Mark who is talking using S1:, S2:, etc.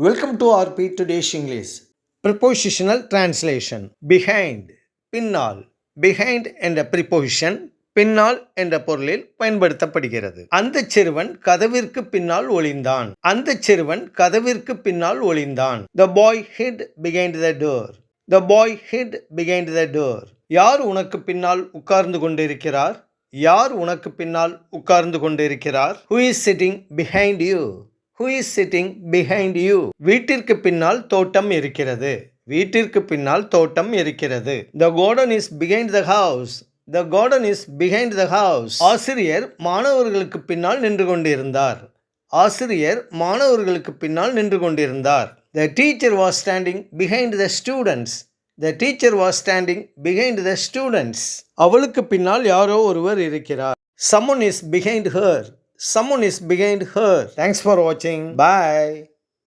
S1: Welcome to RP Today's English. Prepositional translation. Behind, பின்னால். Behind என்ற preposition பின்னால் என்ற பொருளில் பயன்படுத்தப்படுகிறது. அந்த சிறுவன் கதவிற்கு பின்னால் ஒளிந்தான். அந்த சிறுவன் கதவிற்கு பின்னால் ஒளிந்தான். The boy hid behind the door. The boy hid behind the door. யார் உனக்கு பின்னால் உட்கார்ந்து கொண்டிருக்கிறார்? யார் உனக்கு பின்னால் உட்கார்ந்து கொண்டிருக்கிறார்? Who is sitting behind you? Who is sitting behind you? வீட்டிற்கு பின்னால் தோட்டம் இருக்கிறது. வீட்டிற்கு பின்னால் தோட்டம் இருக்கிறது. The garden is behind the house. The garden is behind the house. ஆசிரியர் மாணவர்களுக்கு பின்னால் நின்று கொண்டிருந்தார். ஆசிரியர் மாணவர்களுக்கு பின்னால் நின்று கொண்டிருந்தார். The teacher was standing behind the students. The teacher was standing behind the students. அவளுக்கு பின்னால் யாரோ ஒருவர் இருக்கிறார். Someone is behind her. Someone is behind her. Thanks for watching. Bye.